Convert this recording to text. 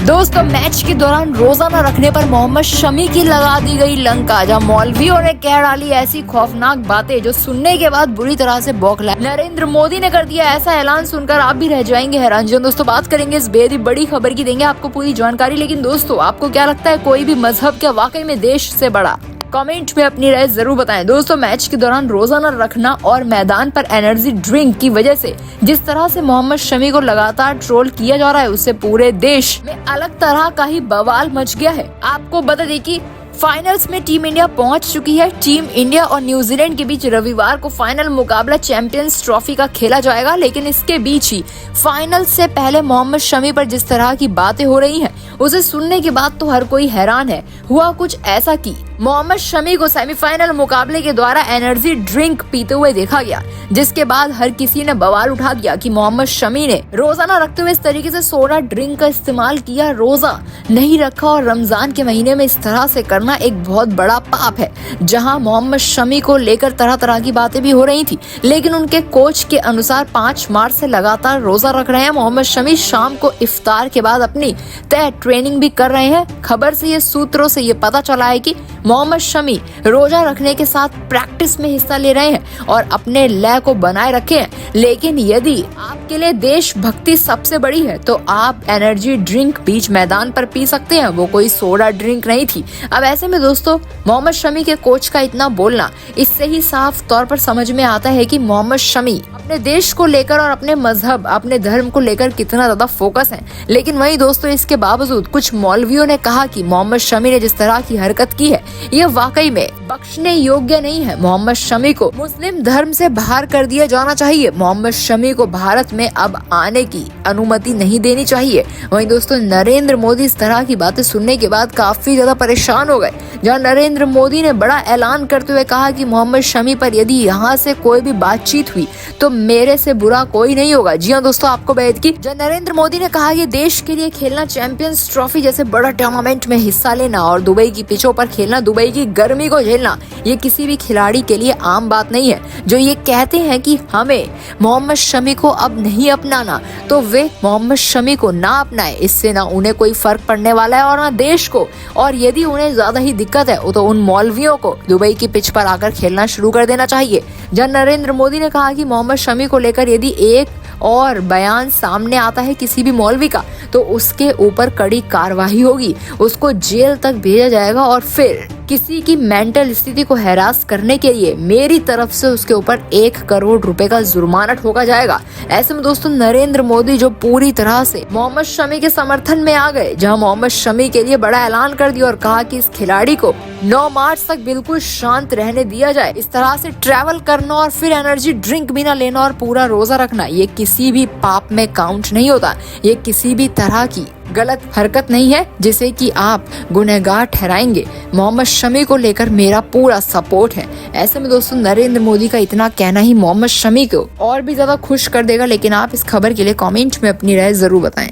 दोस्तों मैच के दौरान रोजा न रखने पर मोहम्मद शमी की लगा दी गई लंका, जहां मौलवियों ने कह डाली ऐसी खौफनाक बातें जो सुनने के बाद बुरी तरह से बौखलाए। नरेंद्र मोदी ने कर दिया ऐसा ऐलान, सुनकर आप भी रह जाएंगे हैरान। जी दोस्तों, बात करेंगे इस बेहद ही बड़ी खबर की, देंगे आपको पूरी जानकारी। लेकिन दोस्तों, आपको क्या लगता है, कोई भी मजहब क्या वाकई में देश से बड़ा? कमेंट में अपनी राय जरूर बताएं। दोस्तों, मैच के दौरान रोजा न रखना और मैदान पर एनर्जी ड्रिंक की वजह से जिस तरह से मोहम्मद शमी को लगातार ट्रोल किया जा रहा है, उससे पूरे देश में अलग तरह का ही बवाल मच गया है। आपको बता दें कि फाइनल्स में टीम इंडिया पहुंच चुकी है। टीम इंडिया और न्यूजीलैंड के बीच रविवार को फाइनल मुकाबला चैंपियंस ट्रॉफी का खेला जाएगा। लेकिन इसके बीच ही फाइनल से पहले मोहम्मद शमी पर जिस तरह की बातें हो रही हैं, उसे सुनने के बाद तो हर कोई हैरान है। हुआ कुछ ऐसा कि मोहम्मद शमी को सेमीफाइनल मुकाबले के द्वारा एनर्जी ड्रिंक पीते हुए देखा गया, जिसके बाद हर किसी ने बवाल उठा दिया कि मोहम्मद शमी ने रोजा न रखते हुए इस तरीके से सोडा ड्रिंक का इस्तेमाल किया, रोजा नहीं रखा। और रमजान के महीने में इस तरह से करना एक बहुत बड़ा पाप है। जहां मोहम्मद शमी को लेकर तरह तरह की बातें भी हो रही थी, लेकिन उनके कोच के अनुसार 5 मार्च से लगातार रोजा रख रहे हैं मोहम्मद शमी। शाम को इफ्तार के बाद अपनी तय ट्रेनिंग भी कर रहे हैं। खबर से ये सूत्रों से ये पता चला है कि मोहम्मद शमी रोजा रखने के साथ प्रैक्टिस में हिस्सा ले रहे हैं और अपने लय को बनाए रखे हैं। लेकिन यदि आपके लिए देशभक्ति सबसे बड़ी है तो आप एनर्जी ड्रिंक बीच मैदान पर पी सकते हैं, वो कोई सोडा ड्रिंक नहीं थी। अब ऐसे में दोस्तों, मोहम्मद शमी के कोच का इतना बोलना, इससे ही साफ तौर पर समझ में आता है कि मोहम्मद शमी अपने देश को लेकर और अपने मजहब, अपने धर्म को लेकर कितना ज्यादा फोकस है। लेकिन वहीं दोस्तों, इसके बावजूद कुछ मौलवियों ने कहा कि मोहम्मद शमी ने जिस तरह की हरकत की है, ये वाकई में बख्शने योग्य नहीं है। मोहम्मद शमी को मुस्लिम धर्म से बाहर कर दिया जाना चाहिए। मोहम्मद शमी को भारत में अब आने की अनुमति नहीं देनी चाहिए। वहीं दोस्तों, नरेंद्र मोदी इस तरह की बातें सुनने के बाद काफी ज्यादा परेशान हो गए, जहां नरेंद्र मोदी ने बड़ा ऐलान करते हुए कहा कि मोहम्मद शमी पर यदि यहाँ से कोई भी बातचीत हुई तो मेरे से बुरा कोई नहीं होगा। जी हाँ दोस्तों, आपको बता कि जब नरेंद्र मोदी ने कहा कि देश के लिए खेलना, चैंपियंस ट्रॉफी जैसे बड़ा टूर्नामेंट में हिस्सा लेना और दुबई की पिचों पर खेलना, दुबई की गर्मी को झेलना, ये किसी भी खिलाड़ी के लिए आम बात नहीं है। जो ये कहते हैं कि हमें मोहम्मद शमी को अब नहीं अपनाना, तो वे मोहम्मद शमी को ना अपनाए। इससे ना उन्हें कोई फर्क पड़ने वाला है और ना देश को। और यदि उन्हें ज्यादा ही दिक्कत है तो उन मौलवियों को दुबई की पिच पर आकर खेलना शुरू कर देना चाहिए। जब नरेंद्र मोदी ने कहा कि मोहम्मद शमी को लेकर यदि एक और बयान सामने आता है किसी भी मौलवी का, तो उसके ऊपर कड़ी कार्रवाई होगी, उसको जेल तक भेजा जाएगा और फिर किसी की मेंटल स्थिति को हैरास करने के लिए मेरी तरफ से उसके ऊपर 1 करोड़ रुपए का जुर्माना ठोका जाएगा। ऐसे में दोस्तों, नरेंद्र मोदी जो पूरी तरह से मोहम्मद शमी के समर्थन में आ गए, जहां मोहम्मद शमी के लिए बड़ा ऐलान कर दिया और कहा कि इस खिलाड़ी को 9 मार्च तक बिल्कुल शांत रहने दिया जाए। इस तरह से ट्रैवल करना और फिर एनर्जी ड्रिंक भी ना लेना और पूरा रोजा रखना, ये किसी भी पाप में काउंट नहीं होता। ये किसी भी तरह की गलत हरकत नहीं है जिसे कि आप गुनहगार ठहराएंगे। मोहम्मद शमी को लेकर मेरा पूरा सपोर्ट है। ऐसे में दोस्तों, नरेंद्र मोदी का इतना कहना ही मोहम्मद शमी को और भी ज्यादा खुश कर देगा। लेकिन आप इस खबर के लिए कमेंट में अपनी राय जरूर बताएं।